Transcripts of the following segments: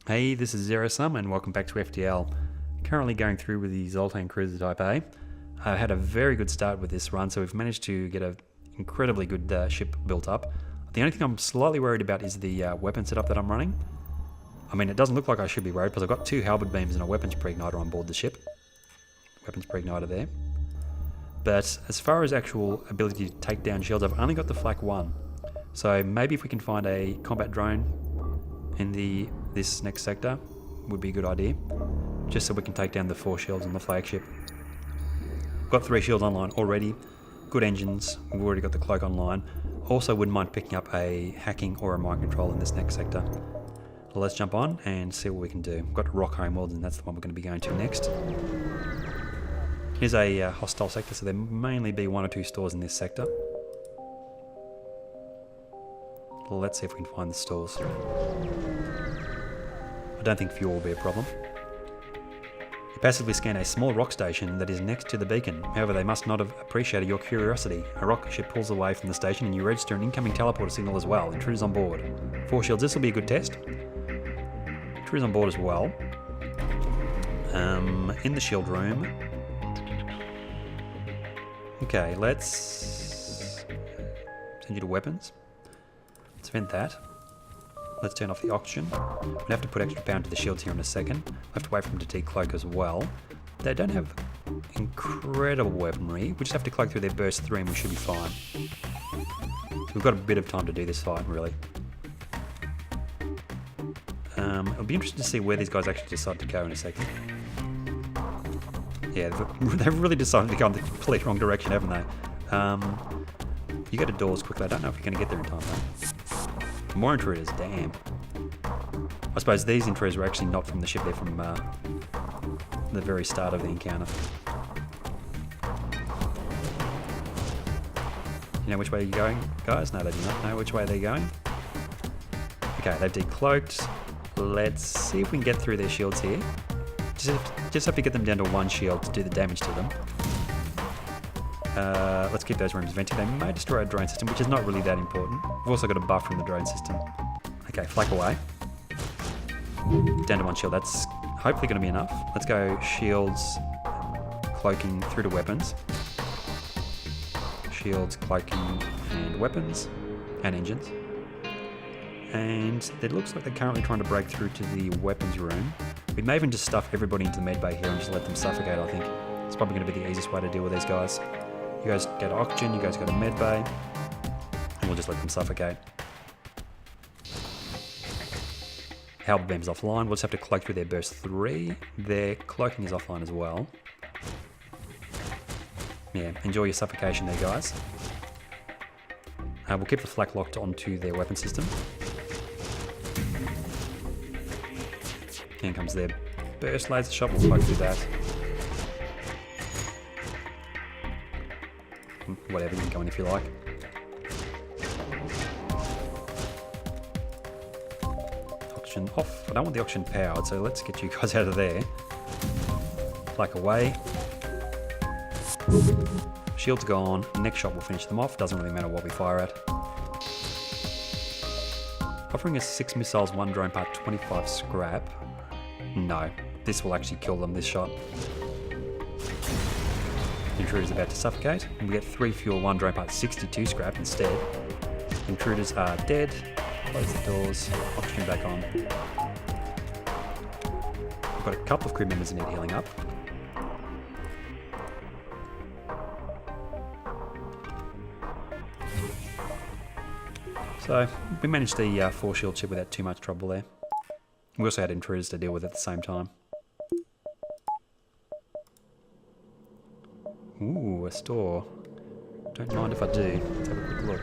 Hey, this is Zero Sum and welcome back to FTL. Currently going through with the ZOLTAN Cruiser Type A. I had a very good start with this run, so we've managed to get an incredibly good ship built up. The only thing I'm slightly worried about is the weapon setup that I'm running. I mean, it doesn't look like I should be worried because I've got 2 halberd beams and a weapons pre-igniter on board the ship. Weapons pre-igniter there. But as far as actual ability to take down shields, I've only got the flak 1. So maybe if we can find a combat drone in this next sector would be a good idea, just so we can take down the 4 shields on the flagship. Got 3 shields online already, good engines, we've already got the cloak online. Also wouldn't mind picking up a hacking or a mind control in this next sector. So let's jump on and see what we can do. We've got Rock Homeworld and that's the one we're going to be going to next. Here's a hostile sector, so there mainly be 1 or 2 stores in this sector. Let's see if we can find the stores. I don't think fuel will be a problem. You passively scan a small rock station that is next to the beacon. However, they must not have appreciated your curiosity. A rock ship pulls away from the station and you register an incoming teleporter signal as well. Intruders on board. 4 shields, this will be a good test. Intruders on board as well. In the shield room. Okay, let's send you to weapons. Let's vent that. Let's turn off the oxygen. We'll have to put extra power into the shields here in a second. We'll have to wait for them to decloak as well. They don't have incredible weaponry. We just have to cloak through their burst 3 and we should be fine. We've got a bit of time to do this fight, really. It'll be interesting to see where these guys actually decide to go in a second. Yeah, they've really decided to go in the complete wrong direction, haven't they? You go to doors quickly. I don't know if you're going to get there in time, though. More intruders, damn. I suppose these intruders were actually not from the ship, they're from the very start of the encounter. You know which way you're going, guys? No, they do not know which way they're going. Okay, they've decloaked. Let's see if we can get through their shields here. Just have to get them down to 1 shield to do the damage to them. Let's keep those rooms vented. They may destroy our drone system, which is not really that important. We've also got a buff from the drone system. Okay, flak away. Down to 1 shield. That's hopefully going to be enough. Let's go shields, cloaking through to weapons. Shields, cloaking, and weapons, and engines. And it looks like they're currently trying to break through to the weapons room. We may even just stuff everybody into the med bay here and just let them suffocate, I think. It's probably going to be the easiest way to deal with these guys. You guys go to oxygen, you guys go to med bay, and we'll just let them suffocate. Halberd beam's offline, we'll just have to cloak through their burst 3. Their cloaking is offline as well. Yeah, enjoy your suffocation there, guys. We'll keep the flak locked onto their weapon system. Here comes their burst laser shot, we'll cloak through that. Whatever, you can go in if you like. Oxygen off. I don't want the oxygen powered, so let's get you guys out of there. Flak away. Shield's gone. Next shot will finish them off. Doesn't really matter what we fire at. Offering us 6 missiles, 1 drone part, 25 scrap. No, this will actually kill them, this shot. Intruders about to suffocate, and we get 3 fuel, 1 drone part, 62 scrap instead. Intruders are dead. Close the doors, oxygen back on. We've got a couple of crew members that need healing up. So, we managed the 4 shield ship without too much trouble there. We also had intruders to deal with at the same time. Ooh, a store. Don't mind if I do. Let's have a quick look.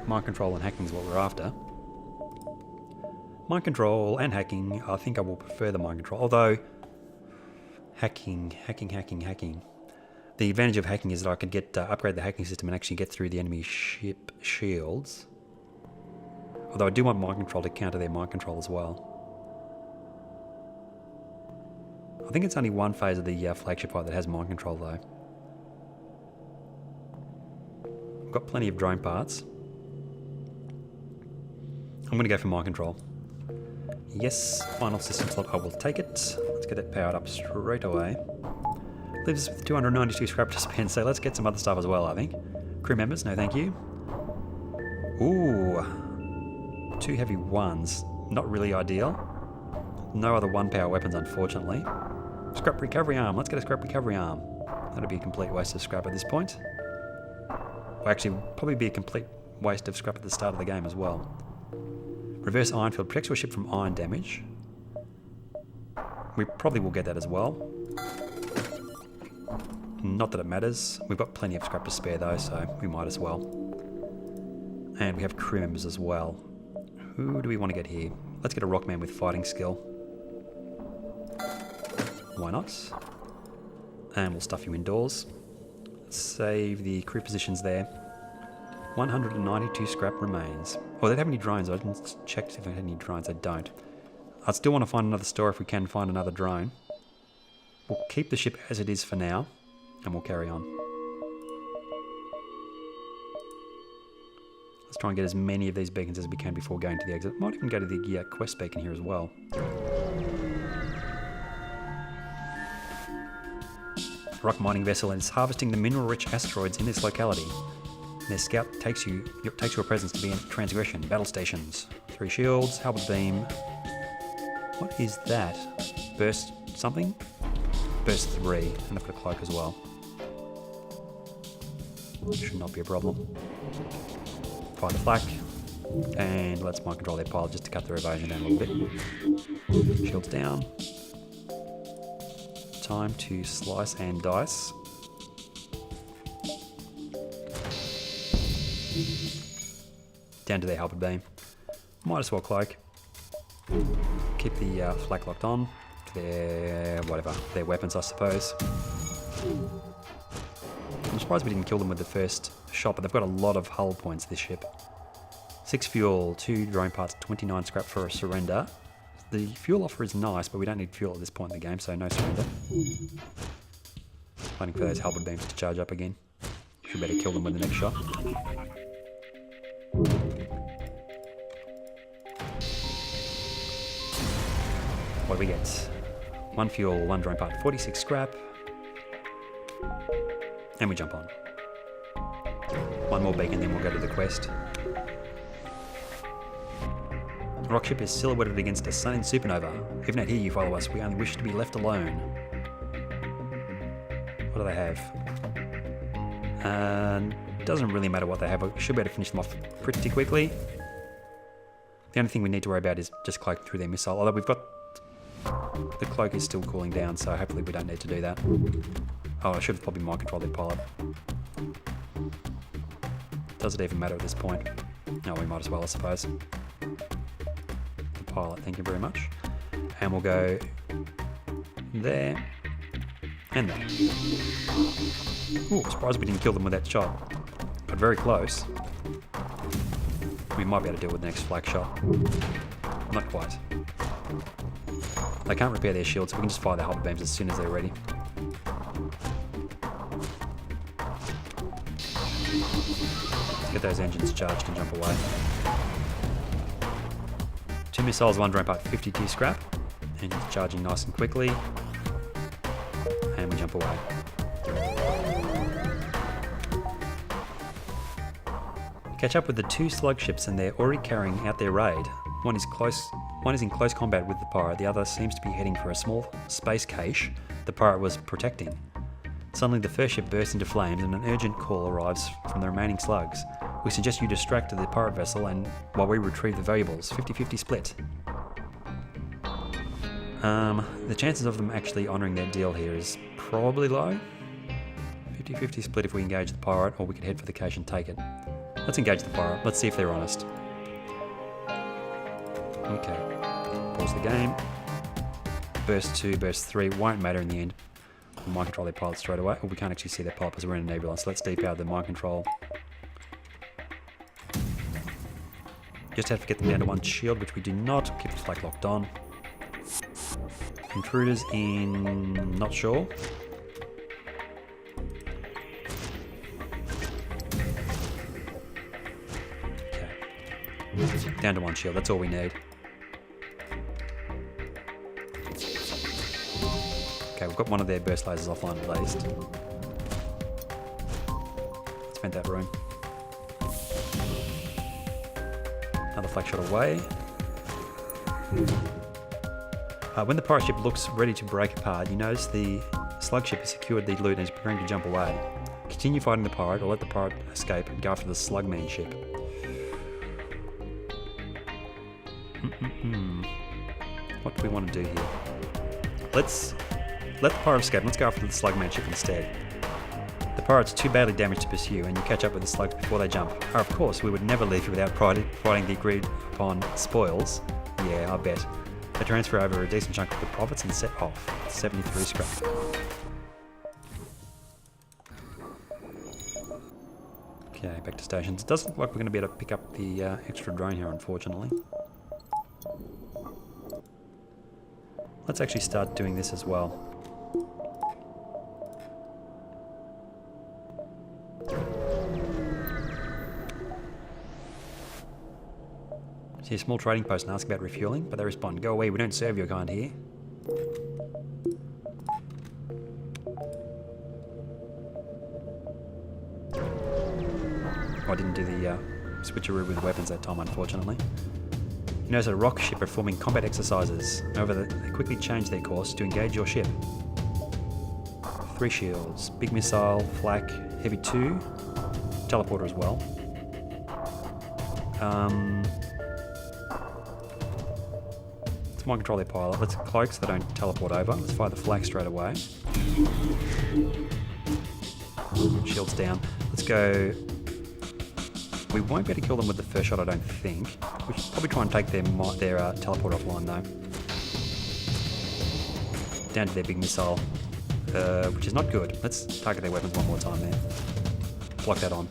Mind control and hacking is what we're after. Mind control and hacking, I think I will prefer the mind control. Although, hacking. The advantage of hacking is that I could get upgrade the hacking system and actually get through the enemy ship shields. Although I do want mind control to counter their mind control as well. I think it's only 1 phase of the flagship fight that has mind control though. I've got plenty of drone parts. I'm going to go for mind control. Yes, final system slot, I will take it. Let's get it powered up straight away. Leaves us with 292 scrap to spend, so let's get some other stuff as well, I think. Crew members, no thank you. Ooh, 2 heavy ones, not really ideal. No other 1-power weapons, unfortunately. Scrap recovery arm, let's get a scrap recovery arm. That'd be a complete waste of scrap at this point. Well, actually, probably be a complete waste of scrap at the start of the game as well. Reverse iron field protects your ship from iron damage. We probably will get that as well. Not that it matters. We've got plenty of scrap to spare though, so we might as well. And we have crew members as well. Who do we want to get here? Let's get a rockman with fighting skill. Why not? And we'll stuff you indoors. Save the crew positions there. 192 scrap remains. Oh, they don't have any drones. I didn't check if they had any drones. They don't. I still want to find another store if we can find another drone. We'll keep the ship as it is for now, and we'll carry on. Let's try and get as many of these beacons as we can before going to the exit. Might even go to the quest beacon here as well. A rock mining vessel is harvesting the mineral-rich asteroids in this locality. Their scout takes your presence to be in transgression. Battle stations. 3 shields, halberd beam. What is that? Burst something? Burst 3. And I've got a cloak as well. Should not be a problem. Fire the flak. And let's mind control their pilot just to cut their evasion down a little bit. Shields down. Time to slice and dice. Down to their halberd beam. Might as well cloak. Keep the flak locked on to their their weapons, I suppose. I'm surprised we didn't kill them with the first shot, but they've got a lot of hull points, this ship. 6 fuel, 2 drone parts, 29 scrap for a surrender. The fuel offer is nice, but we don't need fuel at this point in the game, so no surrender. Waiting for those halberd beams to charge up again. Should better kill them with the next shot. What do we get? 1 fuel, 1 drone part, 46 scrap. And we jump on. 1 more beacon, then we'll go to the quest. The rock ship is silhouetted against a sun in supernova. If not here, you follow us. We only wish to be left alone. What do they have? Doesn't really matter what they have. We should be able to finish them off pretty quickly. The only thing we need to worry about is just cloaking through their missile. Although we've got... The cloak is still cooling down, so hopefully we don't need to do that. Oh, I should have probably mind controlled their pilot. Does it even matter at this point? No, we might as well, I suppose. The pilot, thank you very much. And we'll go there and there. Ooh, surprised we didn't kill them with that shot. But very close. We might be able to deal with the next flak shot. Not quite. They can't repair their shields, so we can just fire their halberd beams as soon as they're ready. Let's get those engines charged and jump away. 2 missiles, 1 drone part, 52 scrap. Engines charging nice and quickly. And we jump away. Catch up with the 2 slug ships, and they're already carrying out their raid. One is in close combat with the pirate, the other seems to be heading for a small space cache the pirate was protecting. Suddenly the first ship bursts into flames and an urgent call arrives from the remaining slugs. We suggest you distract the pirate vessel and while we retrieve the valuables. 50-50 split. The chances of them actually honouring their deal here is probably low. 50-50 split if we engage the pirate, or we could head for the cache and take it. Let's engage the pirate. Let's see if they're honest. Okay. Pause the game. Burst 2, burst 3. Won't matter in the end. We'll mind control their pilot straight away. Oh, we can't actually see their pilot because we're in a nebula, so let's depower the mind control. Just have to get them down to 1 shield, which we do not. Keep the flak locked on. Intruders in... not sure. Okay. Down to 1 shield, that's all we need. Okay, we've got one of their burst lasers offline at least. Let's vent that room. Another flak shot away. When the pirate ship looks ready to break apart, you notice the slug ship has secured the loot and is preparing to jump away. Continue fighting the pirate or let the pirate escape and go after the slugman ship. What do we want to do here? Let's let the pirate escape. Let's go after the slugman ship instead. The pirate's too badly damaged to pursue, and you catch up with the slugs before they jump. Oh, of course, we would never leave you without providing the agreed upon spoils. Yeah, I bet. They transfer over a decent chunk of the profits and set off. 73 scrap. Okay, back to stations. It doesn't look like we're going to be able to pick up the extra drone here, unfortunately. Let's actually start doing this as well. See a small trading post and ask about refueling, but they respond, "Go away, we don't serve your kind here." Oh, I didn't do the switcheroo with weapons that time, unfortunately. You notice that a rock ship are performing combat exercises. However, they quickly change their course to engage your ship. 3 shields, big missile, flak, heavy 2, teleporter as well. Let's mind control their pilot. Let's cloak so they don't teleport over. Let's fire the flak straight away. Shields down. Let's go. We won't be able to kill them with the first shot, I don't think. We should probably try and take their teleport offline though. Down to their big missile, which is not good. Let's target their weapons one more time there. Block that on.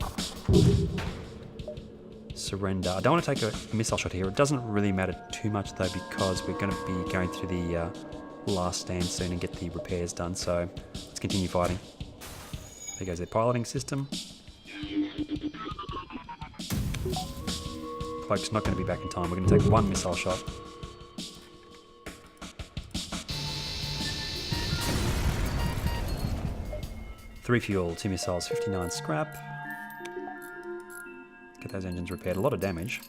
Surrender. I don't want to take a missile shot here. It doesn't really matter too much though, because we're going to be going through the last stand soon and get the repairs done. So let's continue fighting. There goes their piloting system. Cloak's not going to be back in time. We're going to take 1 missile shot. Three fuel, 2 missiles, 59 scrap. Get those engines repaired. A lot of damage.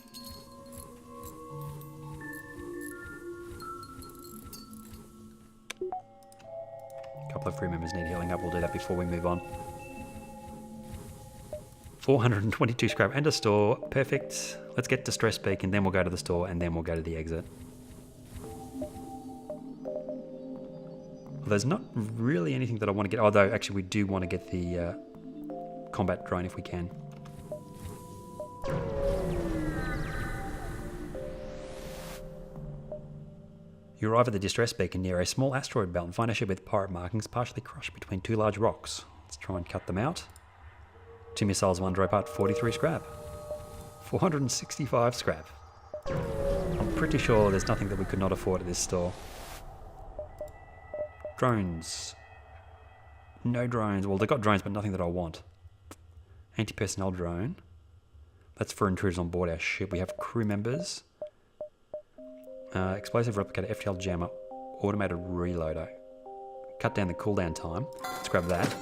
A couple of crew members need healing up. We'll do that before we move on. 422 scrap and a store. Perfect. Let's get distress beacon, then we'll go to the store, and then we'll go to the exit. Well, there's not really anything that I want to get, although actually we do want to get the combat drone if we can. You arrive at the distress beacon near a small asteroid belt and find a ship with pirate markings partially crushed between 2 large rocks. Let's try and cut them out. 2 missiles, 1 dry part, 43 scrap. 465 scrap. I'm pretty sure there's nothing that we could not afford at this store. Drones. No drones. Well, they've got drones, but nothing that I want. Anti-personnel drone. That's for intruders on board our ship. We have crew members. Explosive replicator, FTL jammer, automated reloader. Cut down the cooldown time. Let's grab that.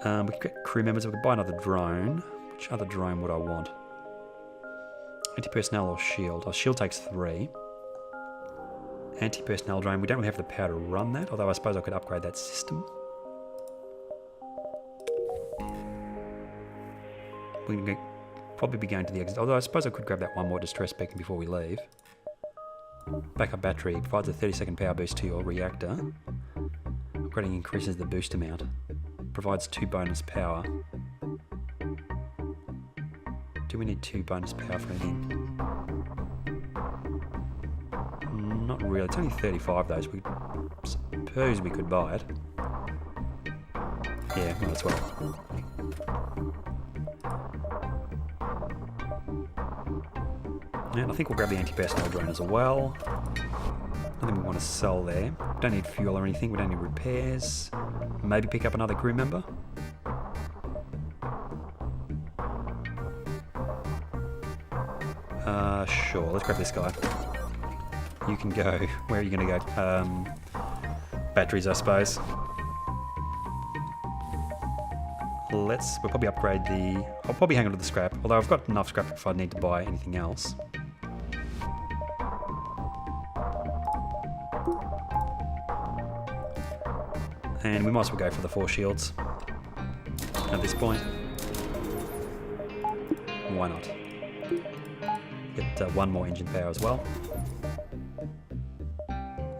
We could get crew members. We could buy another drone. Which other drone would I want? Anti-personnel or shield? Oh, shield takes 3. Anti-personnel drone. We don't really have the power to run that, although I suppose I could upgrade that system. We're going to probably be going to the exit, although I suppose I could grab that 1 more distress beacon before we leave. Backup battery provides a 30-second power boost to your reactor. Upgrading increases the boost amount. Provides 2 bonus power. Do we need 2 bonus power for anything? Not really. It's only 35 though, so we suppose we could buy it. Yeah, might as well. And I think we'll grab the anti-personnel drone as well. Nothing we want to sell there. Don't need fuel or anything. We don't need repairs. Maybe pick up another crew member. Sure. Let's grab this guy. You can go. Where are you going to go? batteries, I suppose. We'll probably upgrade the... I'll probably hang on to the scrap, although I've got enough scrap if I need to buy anything else. And we might as well go for the 4 shields at this point. Why not? Get 1 more engine power as well.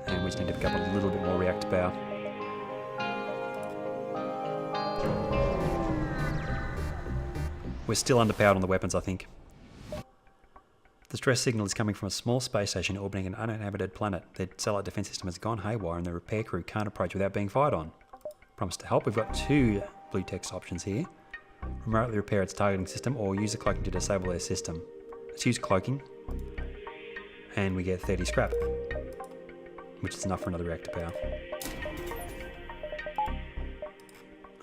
And we just need to pick up a little bit more reactor power. We're still underpowered on the weapons, I think. The distress signal is coming from a small space station orbiting an uninhabited planet. Their satellite defense system has gone haywire and the repair crew can't approach without being fired on. Promise to help. We've got 2 blue text options here. Remotely repair its targeting system or use the cloaking to disable their system. Let's use cloaking. And we get 30 scrap, which is enough for another reactor power.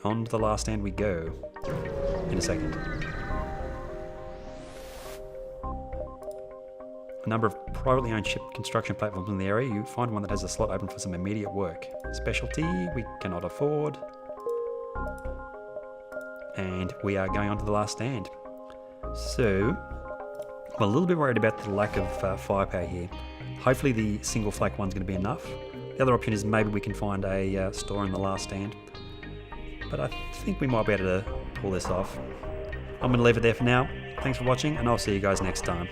On to the last stand we go in a second. A number of privately owned ship construction platforms in the area. You find one that has a slot open for some immediate work. Specialty we cannot afford. And we are going on to the last stand. So, I'm a little bit worried about the lack of firepower here. Hopefully the single flak one's going to be enough. The other option is maybe we can find a store in the last stand. But I think we might be able to pull this off. I'm going to leave it there for now. Thanks for watching, and I'll see you guys next time.